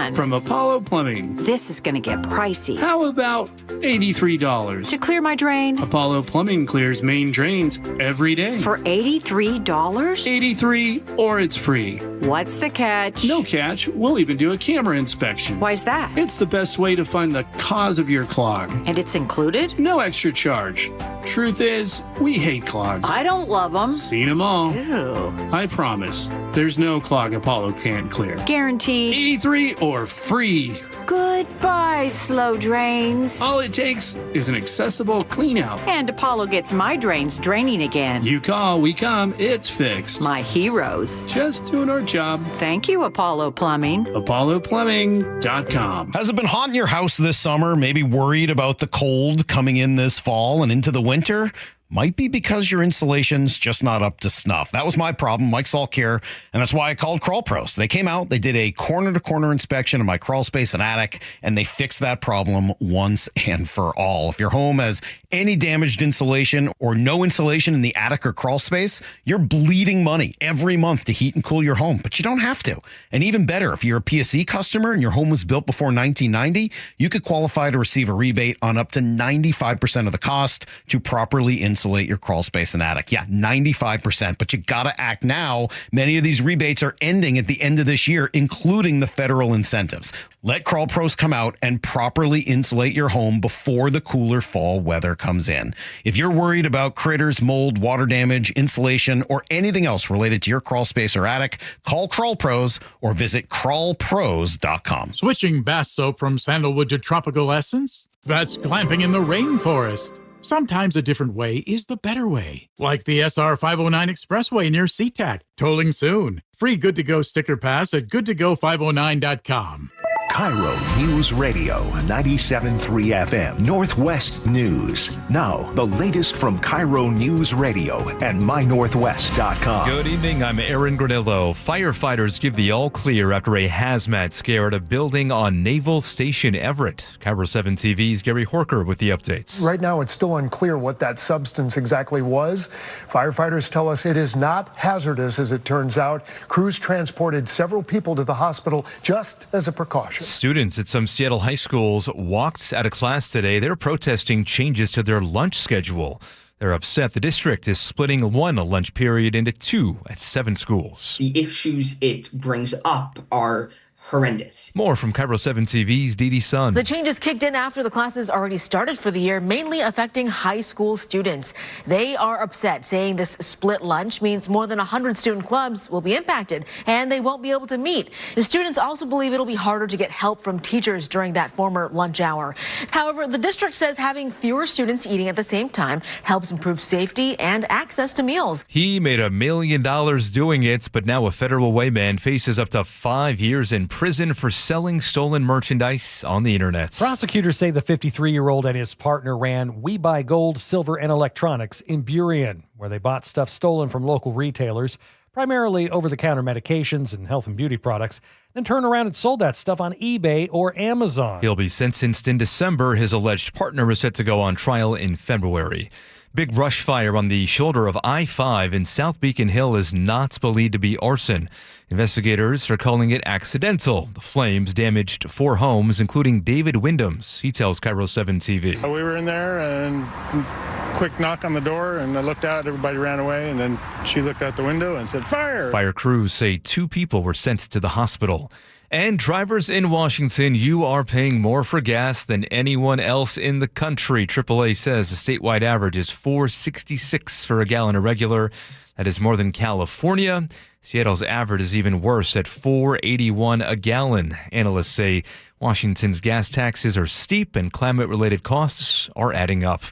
on. From Apollo Plumbing. This is going to get pricey. How about $83? To clear my drain? Apollo Plumbing clears main drains every day. For $83? $83 or it's free. What's the catch? No catch. We'll even do a camera inspection. Why's that? It's the best way to find the cause of your clog. And it's included? No extra charge. Truth is, we hate clogs. I don't love them. Seen them all. Ew. I promise, there's no clog Apollo can't clear. Guaranteed. 83 or free. Goodbye, slow drains. All it takes is an accessible clean out. And Apollo gets my drains draining again. You call, we come, it's fixed. My heroes. Just doing our job. Thank you, Apollo Plumbing. ApolloPlumbing.com. Has it been hot in your house this summer? Maybe worried about the cold coming in this fall and into the winter? Might be because your insulation's just not up to snuff. That was my problem, Mike Salk here, and that's why I called Crawl Pros. They came out, they did a corner-to-corner inspection of my crawl space and attic, and they fixed that problem once and for all. If your home has any damaged insulation or no insulation in the attic or crawl space, you're bleeding money every month to heat and cool your home, but you don't have to. And even better, if you're a PSE customer and your home was built before 1990, you could qualify to receive a rebate on up to 95% of the cost to properly insulate your crawl space and attic. Yeah, 95%, but you got to act now. Many of these rebates are ending at the end of this year, including the federal incentives. Let Crawl Pros come out and properly insulate your home before the cooler fall weather comes in. If you're worried about critters, mold, water damage, insulation, or anything else related to your crawl space or attic, call Crawl Pros or visit crawlpros.com. Switching bath soap from sandalwood to tropical essence? That's glamping in the rainforest. Sometimes a different way is the better way. Like the SR 509 Expressway near SeaTac. Tolling soon. Free Good-to-Go sticker pass at goodtogo509.com. KIRO Newsradio 97.3 FM Northwest News. Now, the latest from KIRO Newsradio and mynorthwest.com. Good evening, I'm Aaron Granillo. Firefighters give the all clear after a hazmat scare at a building on Naval Station Everett. KIRO 7 TV's Gary Horker with the updates. Right now, it's still unclear what that substance exactly was. Firefighters tell us it is not hazardous, as it turns out. Crews transported several people to the hospital just as a precaution. Students at some Seattle high schools walked out of class today. They're protesting changes to their lunch schedule. They're upset the district is splitting one lunch period into two at 7 schools. The issues it brings up are horrendous. More from KIRO 7 TV's Dee Sun. The changes kicked in after the classes already started for the year, mainly affecting high school students. They are upset, saying this split lunch means more than 100 student clubs will be impacted and they won't be able to meet. The students also believe it'll be harder to get help from teachers during that former lunch hour. However, the district says having fewer students eating at the same time helps improve safety and access to meals. He made $1 million doing it, but now a federal wayman faces up to 5 years in prison for selling stolen merchandise on the internet. Prosecutors say the 53-year-old and his partner ran We Buy Gold, Silver, and Electronics in Burien, where they bought stuff stolen from local retailers, primarily over-the-counter medications and health and beauty products, then turned around and sold that stuff on eBay or Amazon. He'll be sentenced in December. His alleged partner is set to go on trial in February. Big brush fire on the shoulder of I-5 in South Beacon Hill is not believed to be arson. Investigators are calling it accidental. The flames damaged 4 homes, including David Wyndham's. He tells KIRO 7 TV. So we were in there and quick knock on the door, and I looked out, everybody ran away, and then she looked out the window and said, "Fire!" Fire crews say 2 people were sent to the hospital. And drivers in Washington, you are paying more for gas than anyone else in the country. AAA says the statewide average is $4.66 for a gallon of regular. That is more than California. Seattle's average is even worse at $4.81 a gallon. Analysts say Washington's gas taxes are steep and climate-related costs are adding up.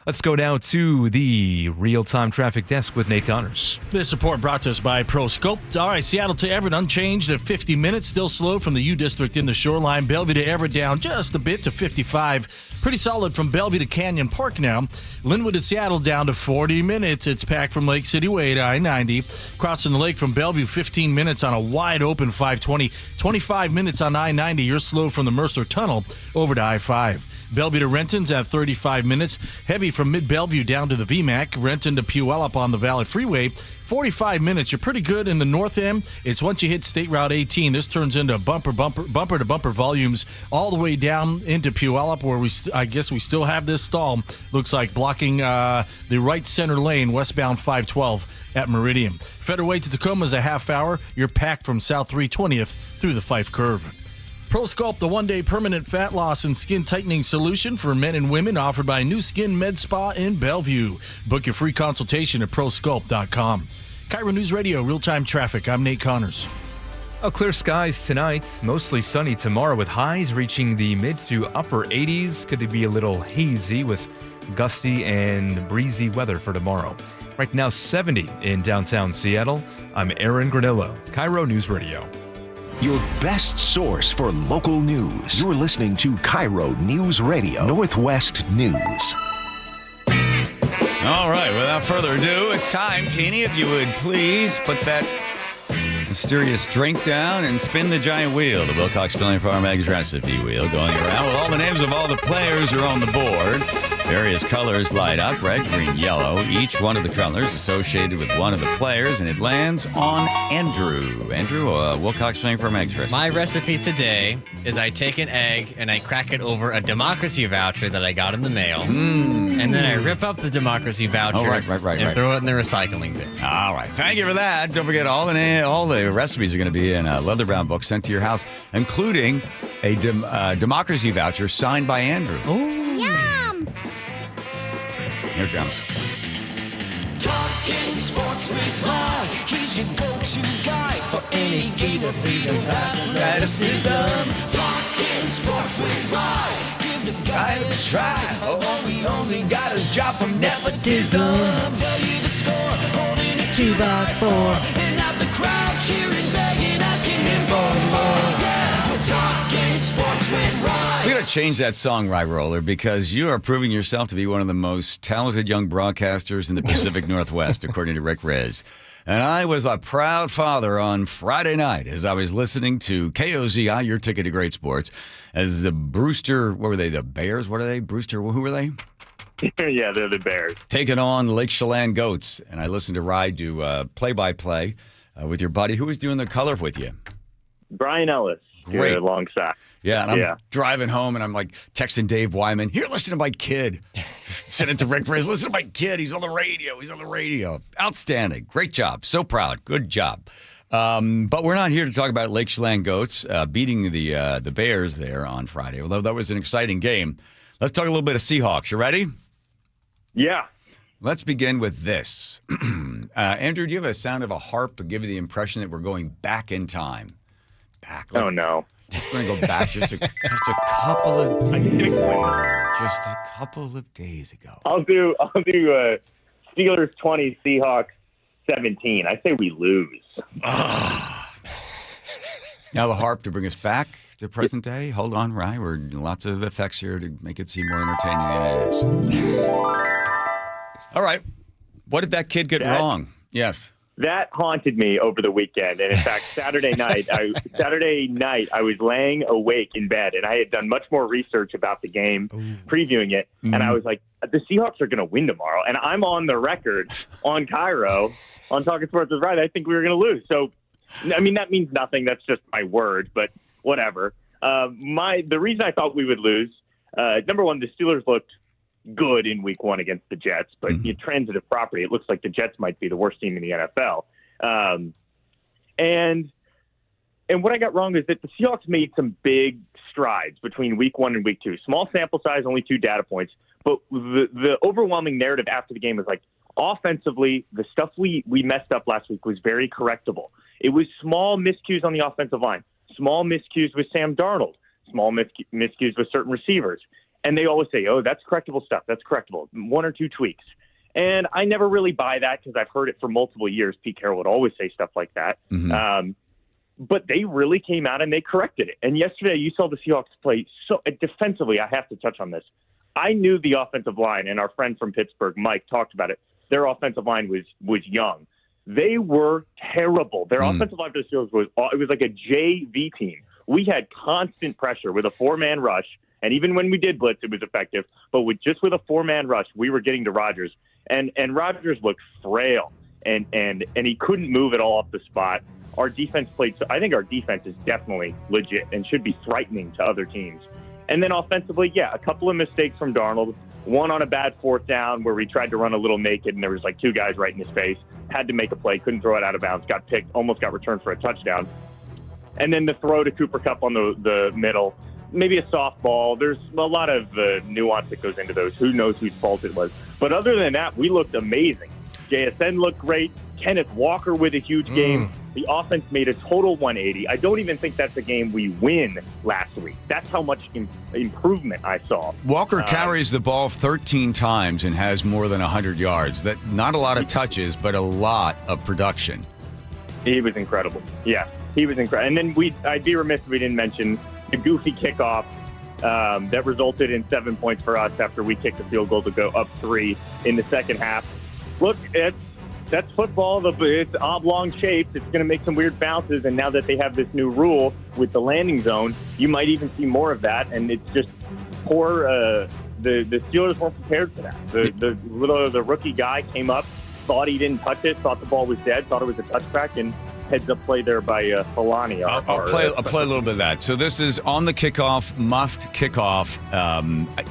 Let's go now to the real-time traffic desk with Nate Connors. This report brought to us by ProScope. All right, Seattle to Everett unchanged at 50 minutes. Still slow from the U District in the Shoreline. Bellevue to Everett down just a bit to 55. Pretty solid from Bellevue to Canyon Park now. Linwood to Seattle down to 40 minutes. It's packed from Lake City Way to I-90. Crossing the lake from Bellevue, 15 minutes on a wide-open 520. 25 minutes on I-90. You're slow from the Mercer Tunnel over to I-5. Bellevue to Renton's at 35 minutes. Heavy from Mid-Bellevue down to the VMAC. Renton to Puyallup on the Valley Freeway. 45 minutes. You're pretty good in the north end. It's once you hit State Route 18, this turns into bumper to bumper volumes all the way down into Puyallup, where I guess we still have this stall. Looks like blocking the right center lane, westbound 512 at Meridian. Federal to Tacoma is a half hour. You're packed from South 320th through the Fife Curve. ProSculpt, the one-day permanent fat loss and skin tightening solution for men and women, offered by New Skin Med Spa in Bellevue. Book your free consultation at prosculpt.com. KIRO News Radio, real-time traffic. I'm Nate Connors. Clear skies tonight, mostly sunny tomorrow with highs reaching the mid to upper 80s. Could be a little hazy with gusty and breezy weather for tomorrow. Right now, 70 in downtown Seattle. I'm Aaron Granillo, KIRO News Radio. Your best source for local news. You're listening to KIRO News Radio, Northwest News. All right, without further ado, it's time, Teeny, if you would please put that mysterious drink down and spin the giant wheel, the Wilcox Filling Farm Eggs recipe wheel, going around with all the names of all the players who are on the board. Various colors light up, red, green, yellow, each one of the colors associated with one of the players, and it lands on Andrew. Andrew, Wilcox Filling Farm Eggs recipe. My recipe today is I take an egg and I crack it over a democracy voucher that I got in the mail. And then I rip up the democracy voucher and throw it in the recycling bin. All right. Thank you for that. Don't forget, all the recipes are going to be in a leather brown book sent to your house, including a democracy voucher signed by Andrew. Yum! Here it comes. Talking sports with Mike. He's your go-to guy for any Gator freedom athleticism. Talking sports with Mike. Give the guy a try. Oh, we only got his job from nepotism. Tell you the score, holding it 2x4. And out the crowd cheering, begging, asking him for more. Yeah, we're talking sports with Mike. We got to change that song, Rye Roller, because you are proving yourself to be one of the most talented young broadcasters in the Pacific Northwest, according to Rick Riz. And I was a proud father on Friday night as I was listening to KOZI, your ticket to great sports, as the Brewster, what were they, the Bears? What are they? Brewster, who were they? Yeah, they're the Bears. Taking on Lake Chelan Goats. And I listened to Rye do play-by-play with your buddy. Who was doing the color with you? Brian Ellis. Great. Alongside. Yeah, and I'm driving home, and I'm like texting Dave Wyman, here, listen to my kid. Send it to Rick Riz, listen to my kid. He's on the radio. Outstanding. Great job. So proud. Good job. But we're not here to talk about Lake Chelan Goats beating the Bears there on Friday, although that was an exciting game. Let's talk a little bit of Seahawks. You ready? Yeah. Let's begin with this. Andrew, do you have a sound of a harp to give you the impression that we're going back in time? Oh, no. Just going to go back just a couple of days ago. Just a couple of days ago. I'll do Steelers 20, Seahawks 17. I say we lose. Now the harp to bring us back to present day. Hold on, Rye. We're lots of effects here to make it seem more entertaining than it is. All right. What did that kid get wrong? Yes. That haunted me over the weekend, and in fact, Saturday night, I was laying awake in bed, and I had done much more research about the game, previewing it, and I was like, the Seahawks are going to win tomorrow, and I'm on the record on KIRO, on Talking Sports with Ryan. I think we were going to lose. So, I mean, that means nothing. That's just my word, but whatever. The reason I thought we would lose, number one, the Steelers looked good in week one against the Jets, but transitive property, it looks like the Jets might be the worst team in the NFL. And what I got wrong is that the Seahawks made some big strides between week one and week two. Small sample size, only 2 data points, but the overwhelming narrative after the game was like, offensively, the stuff we messed up last week was very correctable. It was small miscues on the offensive line, small miscues with Sam Darnold, small miscues with certain receivers. And they always say, oh, that's correctable stuff. That's correctable. 1 or 2 tweaks. And I never really buy that because I've heard it for multiple years. Pete Carroll would always say stuff like that. But they really came out and they corrected it. And yesterday you saw the Seahawks play so defensively. I have to touch on this. I knew the offensive line, and our friend from Pittsburgh, Mike, talked about it. Their offensive line was young. They were terrible. Their offensive line for the Steelers was like a JV team. We had constant pressure with a 4-man rush, And even when we did blitz, it was effective. But with a 4-man rush, we were getting to Rodgers. And Rodgers looked frail, and he couldn't move at all off the spot. Our defense played. So I think our defense is definitely legit and should be frightening to other teams. And then offensively, a couple of mistakes from Darnold. One on a bad 4th down where we tried to run a little naked, and there was like 2 guys right in his face. Had to make a play, couldn't throw it out of bounds, got picked, almost got returned for a touchdown. And then the throw to Cooper Kupp on the middle, maybe a softball. There's a lot of nuance that goes into those. Who knows whose fault it was? But other than that, we looked amazing. JSN looked great. Kenneth Walker with a huge game. The offense made a total 180. I don't even think that's a game we win last week. That's how much improvement I saw. Walker carries the ball 13 times and has more than 100 yards. That not a lot of touches, but a lot of production. He was incredible. Yeah, he was incredible. And then I'd be remiss if we didn't mention the goofy kickoff that resulted in 7 points for us after we kicked the field goal to go up 3 in the second half. Look, that's football. It's oblong shaped. It's going to make some weird bounces. And now that they have this new rule with the landing zone, you might even see more of that. And it's just poor. The Steelers weren't prepared for that. The rookie guy came up, thought he didn't touch it, thought the ball was dead, thought it was a touchback, and heads up play there by Falani. I'll play a little bit of that. So this is on the kickoff, muffed kickoff.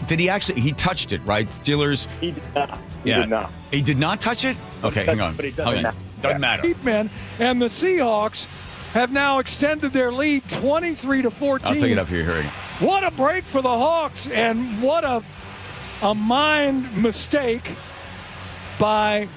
Did he actually? He touched it, right? Steelers. He did not. He did not. He did not touch it. Okay, hang on. But it doesn't matter. Deep men, and the Seahawks have now extended their lead 23-14. I'll pick it up here. Hurry. What a break for the Hawks, and what a mind mistake by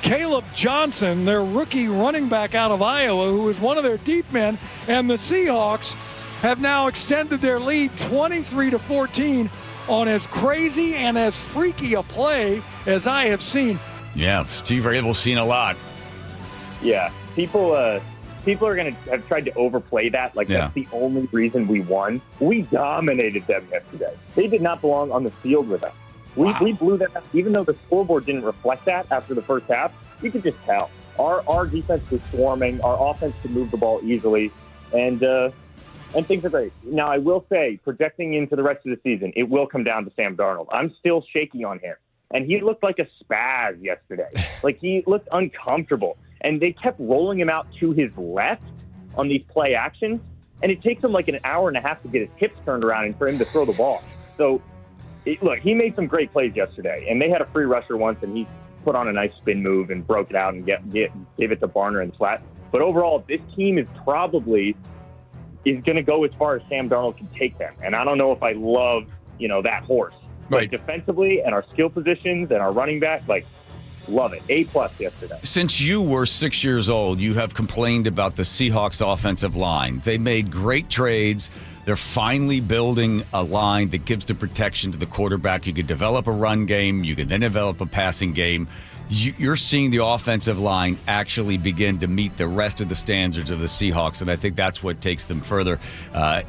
Caleb Johnson, their rookie running back out of Iowa, who is one of their deep men, and the Seahawks have now extended their lead 23-14 on as crazy and as freaky a play as I have seen. Yeah, Steve Rabel's seen a lot. Yeah, people are going to have tried to overplay that. That's the only reason we won. We dominated them yesterday. They did not belong on the field with us. We blew them out. Even though the scoreboard didn't reflect that after the first half, you could just tell. Our defense was swarming. Our offense could move the ball easily. And things are great. Now, I will say, projecting into the rest of the season, it will come down to Sam Darnold. I'm still shaky on him. And he looked like a spaz yesterday. He looked uncomfortable. And they kept rolling him out to his left on these play actions. And it takes him an hour and a half to get his hips turned around and for him to throw the ball. So, look, he made some great plays yesterday. And they had a free rusher once, and he put on a nice spin move and broke it out and gave it to Barner in the flat. But overall, this team is probably going to go as far as Sam Darnold can take them. And I don't know if I love, that horse. Right. Defensively and our skill positions and our running back, love it. A+ yesterday. Since you were 6 years old, you have complained about the Seahawks offensive line. They made great trades. They're finally building a line that gives the protection to the quarterback. You could develop a run game. You can then develop a passing game. You're seeing the offensive line actually begin to meet the rest of the standards of the Seahawks, and I think that's what takes them further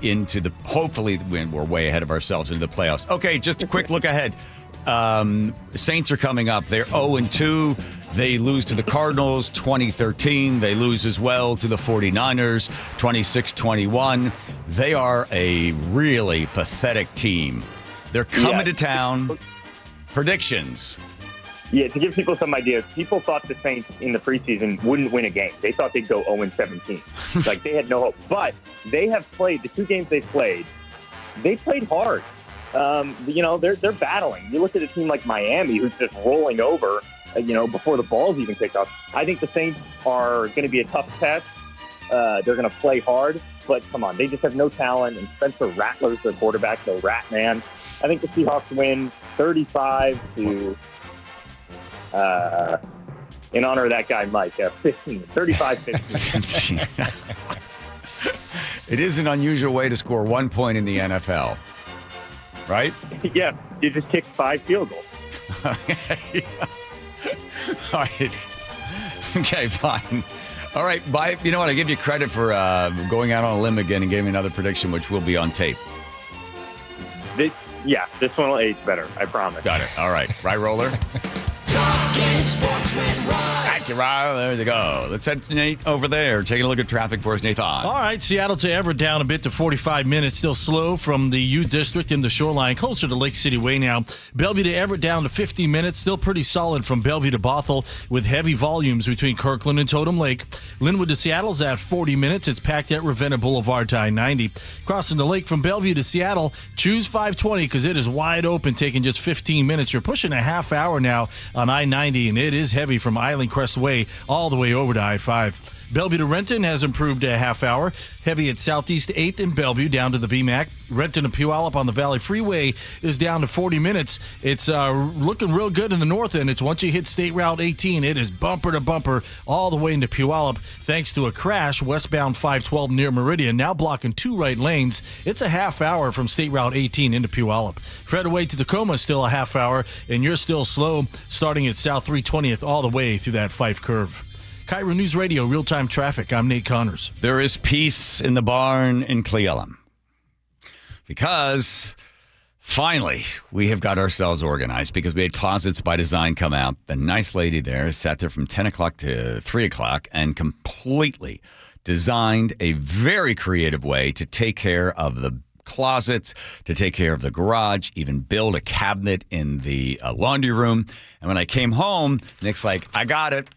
into the, hopefully, when we're way ahead of ourselves into the playoffs. Okay, just a quick look ahead. Saints are coming up. They're 0-2. They lose to the Cardinals 2013. They lose as well to the 49ers 26-21. They are a really pathetic team. They're coming to town. Predictions. Yeah, to give people some ideas, people thought the Saints in the preseason wouldn't win a game. They thought they'd go 0-17. They had no hope. But they have played, the 2 games they played hard. They're battling. You look at a team like Miami, who's just rolling over, before the ball's even kicked off. I think the Saints are going to be a tough test. They're going to play hard, but come on, they just have no talent. And Spencer Rattler's their quarterback, the Rat Man. I think the Seahawks win 35 to, in honor of that guy, Mike, 35-15. It is an unusual way to score 1 point in the NFL. Right? Yeah, you just kicked 5 field goals. All right. Okay, fine. All right, bye. You know what? I give you credit for going out on a limb again and gave me another prediction, which will be on tape. This one will age better. I promise. Got it. All right. Right, Roller? Talking sports with Ryan. Thank you, Ryan. There you go. Let's head Nate over there. Taking a look at traffic for us, Nathan. All right, Seattle to Everett down a bit to 45 minutes. Still slow from the U District in the Shoreline, closer to Lake City Way now. Bellevue to Everett down to 50 minutes. Still pretty solid from Bellevue to Bothell with heavy volumes between Kirkland and Totem Lake. Linwood to Seattle's at 40 minutes. It's packed at Ravenna Boulevard to I-90. Crossing the lake from Bellevue to Seattle, choose 520 because it is wide open, taking just 15 minutes. You're pushing a half hour now on I-90, and it is heavy from Island Crest Way all the way over to I-5. Bellevue to Renton has improved a half hour. Heavy at Southeast 8th in Bellevue down to the VMAC. Renton to Puyallup on the Valley Freeway is down to 40 minutes. It's looking real good in the north end. It's once you hit State Route 18, it is bumper to bumper all the way into Puyallup thanks to a crash westbound 512 near Meridian, now blocking 2 right lanes. It's a half hour from State Route 18 into Puyallup. Fred away to Tacoma, still a half hour, and you're still slow starting at South 320th all the way through that Fife curve. KIRO News Radio, real-time traffic. I'm Nate Connors. There is peace in the barn in Cle Elum because finally we have got ourselves organized because we had Closets by Design come out. The nice lady there sat there from 10 o'clock to 3 o'clock and completely designed a very creative way to take care of the closets, to take care of the garage, even build a cabinet in the laundry room. And when I came home, Nick's like, I got it.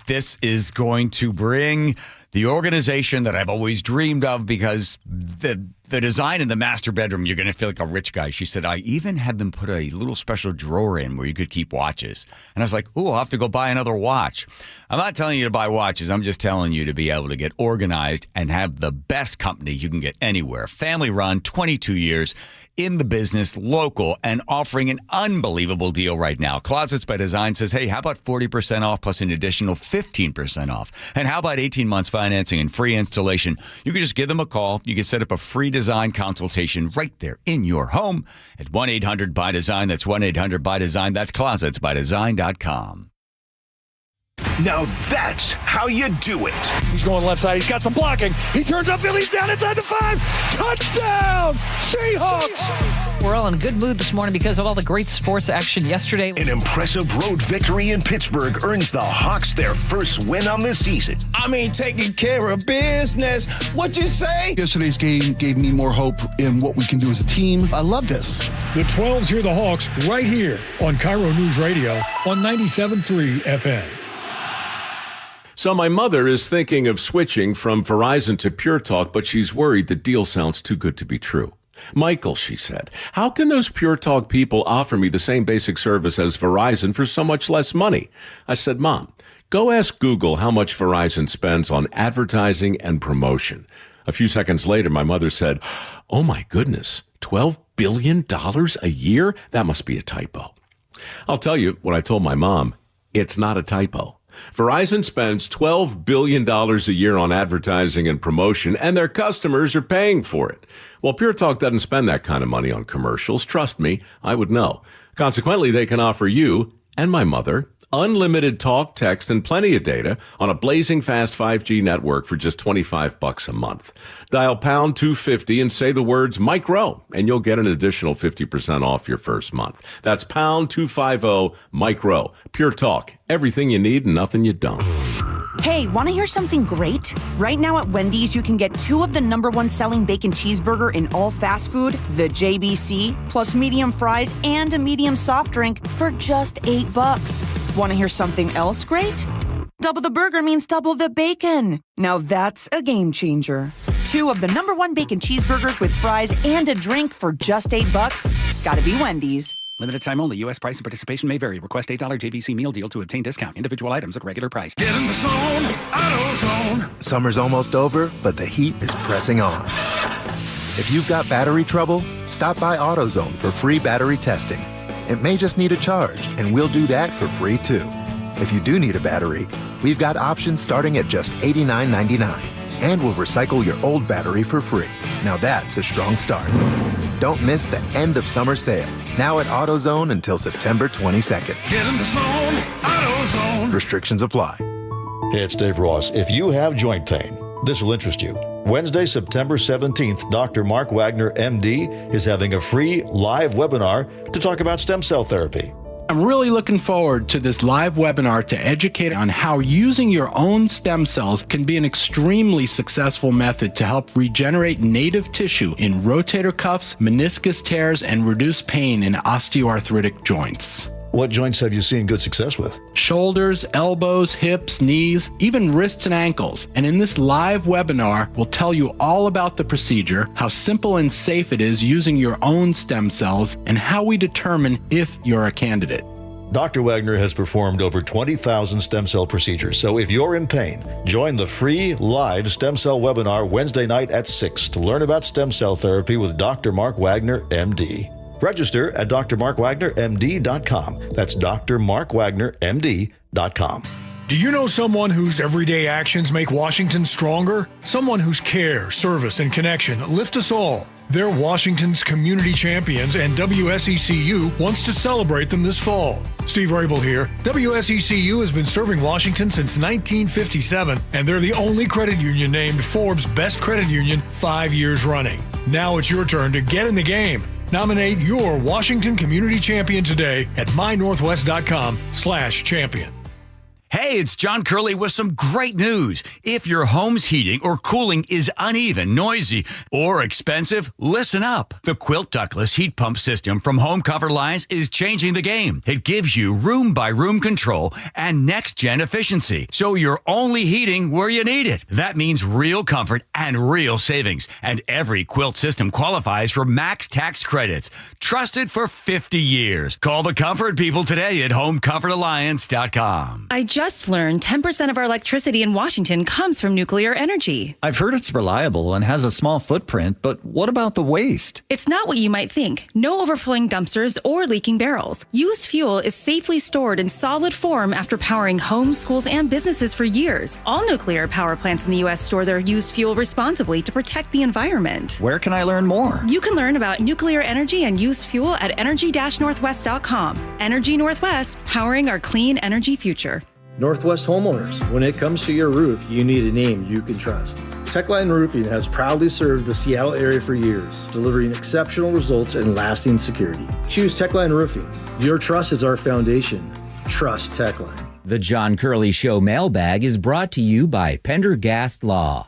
This is going to bring the organization that I've always dreamed of because the design in the master bedroom, you're going to feel like a rich guy. She said, I even had them put a little special drawer in where you could keep watches. And I was like, ooh, I'll have to go buy another watch. I'm not telling you to buy watches. I'm just telling you to be able to get organized and have the best company you can get anywhere. Family run, 22 years. In the business, local, and offering an unbelievable deal right now. Closets by Design says, hey, how about 40% off plus an additional 15% off? And how about 18 months financing and free installation? You can just give them a call. You can set up a free design consultation right there in your home at 1-800-BY-DESIGN. That's 1-800-BY-DESIGN. That's closetsbydesign.com. Now that's how you do it. He's going left side. He's got some blocking. He turns upfield. He's down inside the 5. Touchdown, Seahawks. We're all in a good mood this morning because of all the great sports action yesterday. An impressive road victory in Pittsburgh earns the Hawks their first win on the season. I mean, taking care of business. What'd you say? Yesterday's game gave me more hope in what we can do as a team. I love this. The 12s hear the Hawks right here on KIRO News Radio on 97.3 FM. So my mother is thinking of switching from Verizon to Pure Talk, but she's worried the deal sounds too good to be true. Michael, she said, how can those Pure Talk people offer me the same basic service as Verizon for so much less money? I said, Mom, go ask Google how much Verizon spends on advertising and promotion. A few seconds later, my mother said, oh my goodness, $12 billion a year? That must be a typo. I'll tell you what I told my mom. It's not a typo. Verizon spends $12 billion a year on advertising and promotion, and their customers are paying for it. Well, Pure Talk doesn't spend that kind of money on commercials. Trust me, I would know. Consequently, they can offer you and my mother unlimited talk, text, and plenty of data on a blazing fast 5G network for just $25 a month. Dial pound 250 and say the words Mike Rowe, and you'll get an additional 50% off your first month. That's pound 250 Mike Rowe. Pure Talk. Everything you need and nothing you don't. Hey, want to hear something great? Right now at Wendy's, you can get 2 of the #1 selling bacon cheeseburger in all fast food, the JBC, plus medium fries and a medium soft drink for just $8. Want to hear something else great? Double the burger means double the bacon. Now that's a game changer. 2 of the #1 bacon cheeseburgers with fries and a drink for just $8. Gotta be Wendy's. Limited time only. U.S. price and participation may vary. Request $8 JBC meal deal to obtain discount. Individual items at regular price. Get in the zone, AutoZone. Summer's almost over, but the heat is pressing on. If you've got battery trouble, stop by AutoZone for free battery testing. It may just need a charge, and we'll do that for free too. If you do need a battery, we've got options starting at just $89.99. And we'll recycle your old battery for free. Now that's a strong start. Don't miss the end of summer sale. Now at AutoZone until September 22nd. Get in the zone, AutoZone. Restrictions apply. Hey, it's Dave Ross. If you have joint pain, this will interest you. Wednesday, September 17th, Dr. Mark Wagner, MD, is having a free live webinar to talk about stem cell therapy. I'm really looking forward to this live webinar to educate on how using your own stem cells can be an extremely successful method to help regenerate native tissue in rotator cuffs, meniscus tears, and reduce pain in osteoarthritic joints. What joints have you seen good success with? Shoulders, elbows, hips, knees, even wrists and ankles. And in this live webinar, we'll tell you all about the procedure, how simple and safe it is using your own stem cells, and how we determine if you're a candidate. Dr. Wagner has performed over 20,000 stem cell procedures, so if you're in pain, join the free live stem cell webinar Wednesday night at 6 to learn about stem cell therapy with Dr. Mark Wagner, MD. Register at drmarkwagnermd.com. That's drmarkwagnermd.com. Do you know someone whose everyday actions make Washington stronger? Someone whose care, service, and connection lift us all. They're Washington's community champions, and WSECU wants to celebrate them this fall. Steve Rabel here. WSECU has been serving Washington since 1957, and they're the only credit union named Forbes' Best Credit Union 5 years running. Now it's your turn to get in the game. Nominate your Washington Community Champion today at mynorthwest.com/champion. Hey, it's John Curley with some great news. If your home's heating or cooling is uneven, noisy, or expensive, listen up. The Quilt ductless heat pump system from Home Comfort Alliance is changing the game. It gives you room-by-room control and next-gen efficiency, so you're only heating where you need it. That means real comfort and real savings, and every Quilt system qualifies for max tax credits. Trusted for 50 years. Call the comfort people today at homecomfortalliance.com. I just learned 10% of our electricity in Washington comes from nuclear energy. I've heard it's reliable and has a small footprint, but what about the waste? It's not what you might think. No overflowing dumpsters or leaking barrels. Used fuel is safely stored in solid form after powering homes, schools, and businesses for years. All nuclear power plants in the U.S. store their used fuel responsibly to protect the environment. Where can I learn more? You can learn about nuclear energy and used fuel at energy-northwest.com. Energy Northwest, powering our clean energy future. Northwest homeowners, when it comes to your roof, you need a name you can trust. Techline Roofing has proudly served the Seattle area for years, delivering exceptional results and lasting security. Choose Techline Roofing. Your trust is our foundation. Trust Techline. The John Curley Show mailbag is brought to you by Pendergast Law.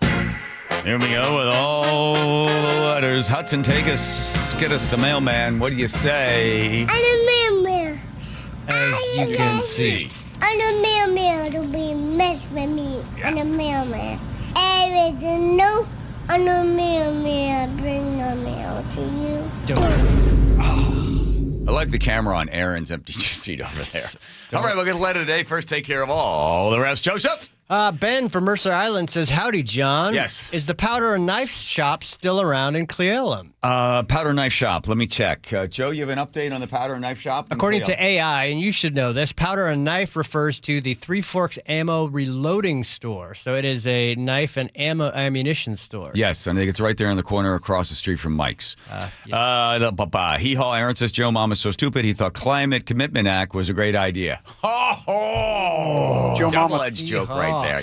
Here we go with all the letters. Hudson, get us the mailman. What do you say? I'm a mailman. As you can see. I'm a mailman to be mess with me. I'm a mailman. Everything new. I'm a mailman. I bring the mail to you. I like the camera on Aaron's empty seat over there. All right, we'll get a letter today. First, take care of all the rest. Joseph? Ben from Mercer Island says, howdy, John. Yes. Is the powder and knife shop still around in Cle Elum? Powder and knife shop. Let me check. Joe, you have an update on the powder and knife shop? According to AI, and you should know this, powder and knife refers to the Three Forks Ammo Reloading Store. So it is a knife and ammunition store. Yes, I think it's right there in the corner across the street from Mike's. Yes. Hee-haw, Aaron says, Joe, Mama's so stupid, he thought Climate Commitment Act was a great idea. Joe double-edged Mama. joke right there.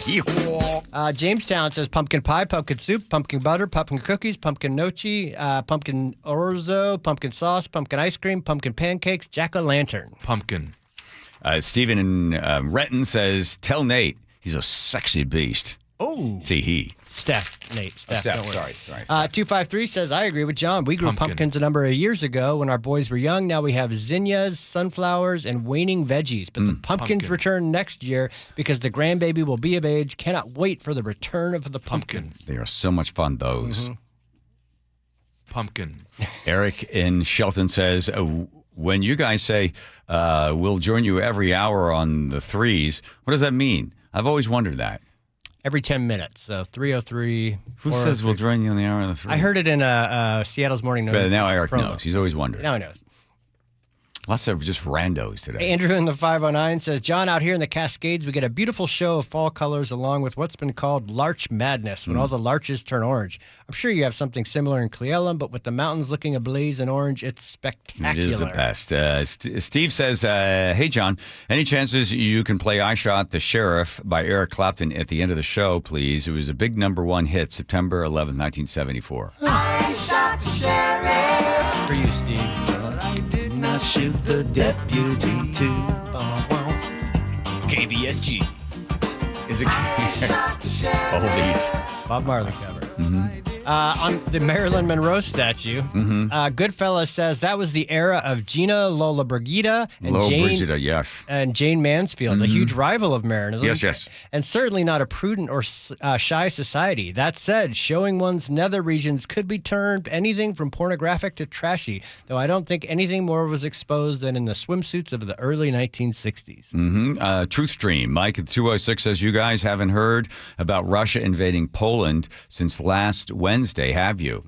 Jamestown says pumpkin pie, pumpkin soup, pumpkin butter, pumpkin cookies, pumpkin nochi, pumpkin orzo, pumpkin sauce, pumpkin ice cream, pumpkin pancakes, jack-o'-lantern. Pumpkin. Stephen in Renton says, tell Nate he's a sexy beast. Oh. Tee-hee. Steph. Steph, don't worry. sorry. 253 says, I agree with John. We grew pumpkins a number of years ago when our boys were young. Now we have zinnias, sunflowers, and waning veggies. But the pumpkins return next year because the grandbaby will be of age. Cannot wait for the return of the pumpkins. They are so much fun, those. Mm-hmm. Pumpkin. Eric in Shelton says, when you guys say, we'll join you every hour on the threes, what does that mean? I've always wondered that. Every 10 minutes, so 3:03. Who says we'll join you on the hour of the 3? I heard it in Seattle's Morning News. But now Eric promo. knows. He's always wondered. Now he knows. Lots of just randos today. Andrew in the 509 says, John, out here in the Cascades, we get a beautiful show of fall colors along with what's been called Larch Madness, when all the larches turn orange. I'm sure you have something similar in Cle Elum, but with the mountains looking ablaze in orange, it's spectacular. It is the best. Steve says, hey, John, any chances you can play I Shot the Sheriff by Eric Clapton at the end of the show, please? It was a big #1 hit, September 11th, 1974. I shot the sheriff. For you, Steve. But I did not shoot the deputy too. KBSG. Is it oldies? Bob Marley cover. Mm-hmm. On the Marilyn Monroe statue, Goodfellas says that was the era of Gina Lollobrigida and yes. And Jane Mansfield, a huge rival of Marilyn. Yes. And certainly not a prudent or shy society. That said, showing one's nether regions could be turned anything from pornographic to trashy, though I don't think anything more was exposed than in the swimsuits of the early 1960s. Truth Stream. Mike at 206 says, you guys haven't heard about Russia invading Poland since last Wednesday, have you?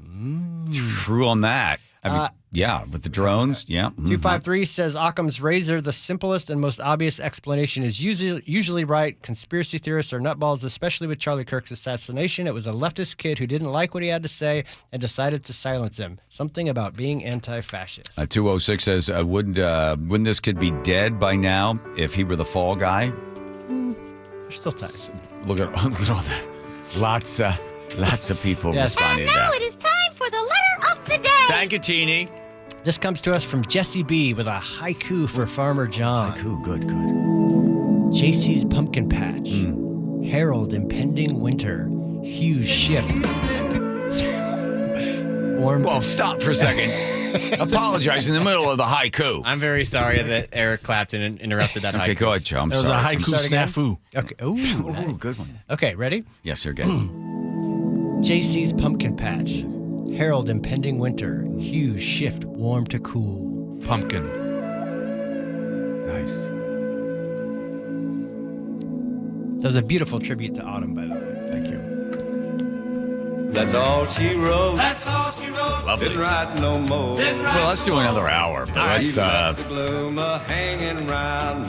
True on that. I mean, with the drones. 253 says Occam's razor, the simplest and most obvious explanation is usually right. Conspiracy theorists are nutballs, especially with Charlie Kirk's assassination. It was a leftist kid who didn't like what he had to say and decided to silence him. Something about being anti-fascist. 206 says, wouldn't this kid be dead by now if he were the fall guy? There's still time. Look at all that. Lots of people responding to that. Now it is time for the letter of the day. Thank you, Teeny. This comes to us from Jesse B. with a haiku for Farmer John. Haiku, good. JC's Pumpkin Patch. Herald impending winter. Huge shift. Well, stop for a second. Apologize in the middle of the haiku. I'm very sorry that Eric Clapton interrupted that haiku. Okay, go ahead, Joe. I'm That was sorry. a haiku snafu. Okay. Ooh, nice. Good one. Okay, ready? Yes, you're good. JC's Pumpkin Patch. Herald impending winter. Huge shift warm to cool. Pumpkin. Nice. That was a beautiful tribute to autumn, by the way. Thank you. That's all she wrote. That's all she wrote. Lovely. Didn't write no more. Well, let's do another hour. But let's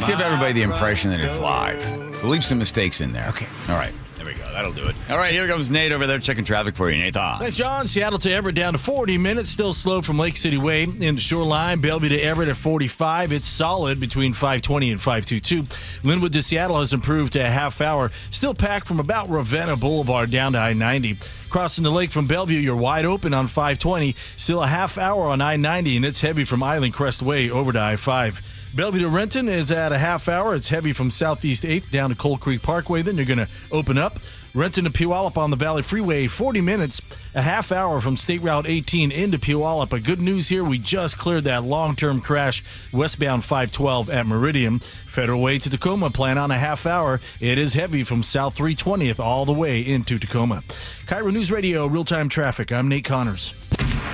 give everybody the impression that it's live. So leave some mistakes in there. Okay. All right. There we go. That'll do it. All right. Here comes Nate over there checking traffic for you, Nathan. Thanks, John. Seattle to Everett down to 40 minutes. Still slow from Lake City Way into Shoreline. Bellevue to Everett at 45. It's solid between 520 and 522. Linwood to Seattle has improved to a half hour. Still packed from about Ravenna Boulevard down to I-90. Crossing the lake from Bellevue, you're wide open on 520. Still a half hour on I-90, and it's heavy from Island Crest Way over to I-5. Bellevue to Renton is at a half hour. It's heavy from Southeast 8th down to Cold Creek Parkway. Then you're going to open up. Renton to Puyallup on the Valley Freeway, 40 minutes, a half hour from State Route 18 into Puyallup. But good news here, we just cleared that long-term crash westbound 512 at Meridian. Federal Way to Tacoma, plan on a half hour. It is heavy from South 320th all the way into Tacoma. KIRO News Radio, real-time traffic. I'm Nate Connors.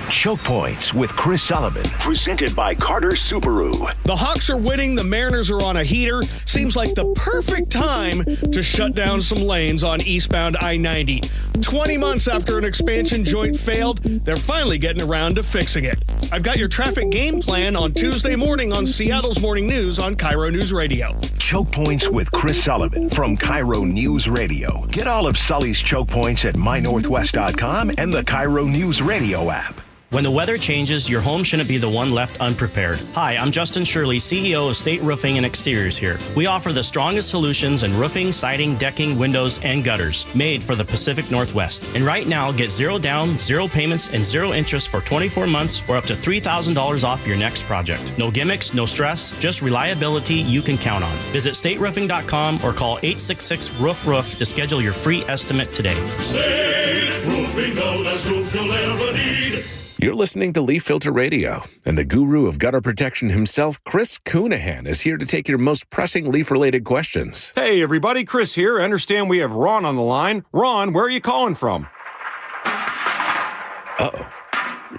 Choke Points with Chris Sullivan, presented by Carter Subaru. The Hawks are winning, the Mariners are on a heater. Seems like the perfect time to shut down some lanes on eastbound I-90. 20 months after an expansion joint failed, they're finally getting around to fixing it. I've got your traffic game plan on Tuesday morning on Seattle's Morning News on KIRO News Radio. Choke Points with Chris Sullivan from KIRO News Radio. Get all of Sully's Choke Points at mynorthwest.com and the KIRO News Radio app. When the weather changes, your home shouldn't be the one left unprepared. Hi, I'm Justin Shirley, CEO of State Roofing and Exteriors here. We offer the strongest solutions in roofing, siding, decking, windows, and gutters, made for the Pacific Northwest. And right now, get 0 down, 0 payments, and 0 interest for 24 months or up to $3,000 off your next project. No gimmicks, no stress, just reliability you can count on. Visit stateroofing.com or call 866-ROOF-ROOF to schedule your free estimate today. State Roofing, the best roof you'll ever need. You're listening to Leaf Filter Radio, and the guru of gutter protection himself, Chris Coonahan, is here to take your most pressing leaf-related questions. Hey, everybody, Chris here. I understand we have Ron on the line. Ron, where are you calling from? Uh-oh.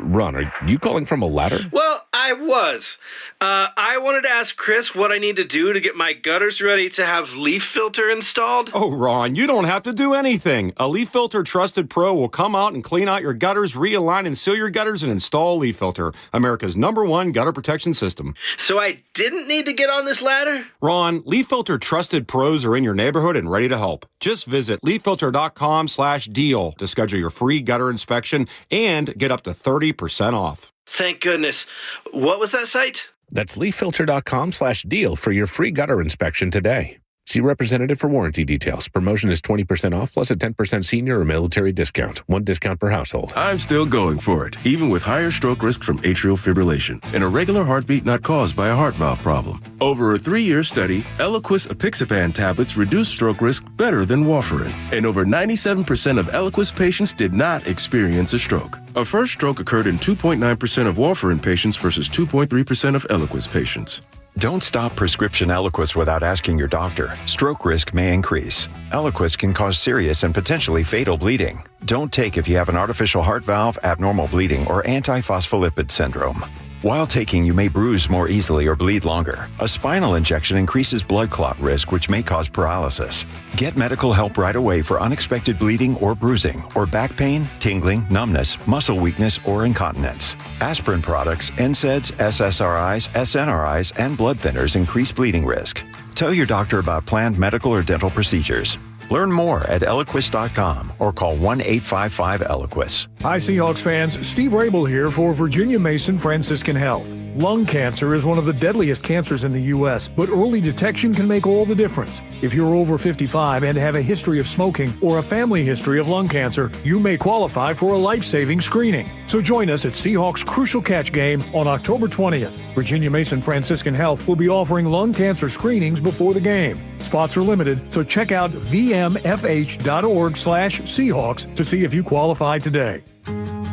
Ron, are you calling from a ladder? Well, I was. I wanted to ask Chris what I need to do to get my gutters ready to have leaf filter installed. Oh, Ron, you don't have to do anything. A Leaf Filter Trusted Pro will come out and clean out your gutters, realign and seal your gutters, and install Leaf Filter, America's #1 gutter protection system. So I didn't need to get on this ladder? Ron, Leaf Filter Trusted Pros are in your neighborhood and ready to help. Just visit leaffilter.com/deal to schedule your free gutter inspection and get up to 30% off. Thank goodness. What was that site? That's leaffilter.com/deal for your free gutter inspection today. See representative for warranty details. Promotion is 20% off plus a 10% senior or military discount. One discount per household. I'm still going for it, even with higher stroke risk from atrial fibrillation and a regular heartbeat not caused by a heart valve problem. Over a 3-year study, Eliquis apixaban tablets reduced stroke risk better than warfarin, and over 97% of Eliquis patients did not experience a stroke. A first stroke occurred in 2.9% of warfarin patients versus 2.3% of Eliquis patients. Don't stop prescription Eliquis without asking your doctor. Stroke risk may increase. Eliquis can cause serious and potentially fatal bleeding. Don't take if you have an artificial heart valve, abnormal bleeding, or antiphospholipid syndrome. While taking, you may bruise more easily or bleed longer. A spinal injection increases blood clot risk, which may cause paralysis. Get medical help right away for unexpected bleeding or bruising, or back pain, tingling, numbness, muscle weakness, or incontinence. Aspirin products, NSAIDs, SSRIs, SNRIs, and blood thinners increase bleeding risk. Tell your doctor about planned medical or dental procedures. Learn more at Eliquis.com or call 1-855-ELIQUIS. Hi, Seahawks fans. Steve Rabel here for Virginia Mason Franciscan Health. Lung cancer is one of the deadliest cancers in the U.S., but early detection can make all the difference. If you're over 55 and have a history of smoking or a family history of lung cancer, you may qualify for a life-saving screening. So join us at Seahawks Crucial Catch Game on October 20th. Virginia Mason Franciscan Health will be offering lung cancer screenings before the game. Spots are limited, so check out vmfh.org/Seahawks to see if you qualify today.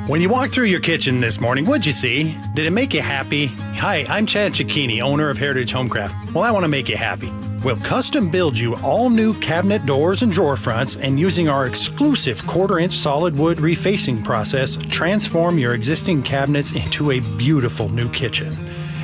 When you walked through your kitchen this morning, what'd you see? Did it make you happy? Hi, I'm Chad Cicchini, owner of Heritage Homecraft. Well, I want to make you happy. We'll custom build you all new cabinet doors and drawer fronts, and using our exclusive 1/4-inch solid wood refacing process, transform your existing cabinets into a beautiful new kitchen.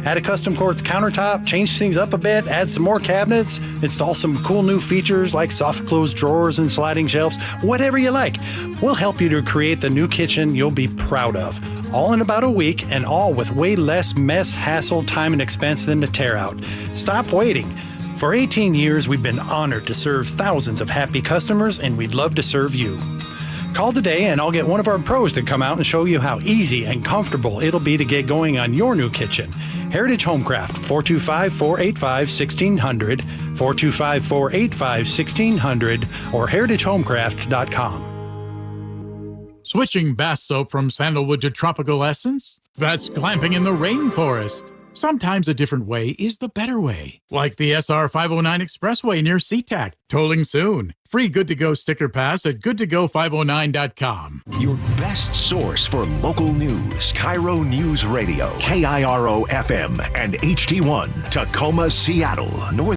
Add a custom quartz countertop, change things up a bit, add some more cabinets, install some cool new features like soft close drawers and sliding shelves, whatever you like. We'll help you to create the new kitchen you'll be proud of. All in about a week, and all with way less mess, hassle, time, and expense than the tear out. Stop waiting. For 18 years, we've been honored to serve thousands of happy customers, and we'd love to serve you. Call today and I'll get one of our pros to come out and show you how easy and comfortable it'll be to get going on your new kitchen. Heritage Homecraft, 425-485-1600, 425-485-1600, or heritagehomecraft.com. Switching bath soap from sandalwood to tropical essence? That's glamping in the rainforest. Sometimes a different way is the better way. Like the SR 509 Expressway near SeaTac. Tolling soon. Free Good to Go sticker pass at goodtogo509.com. Your best source for local news. KIRO News Radio. KIRO FM and HD1. Tacoma, Seattle. North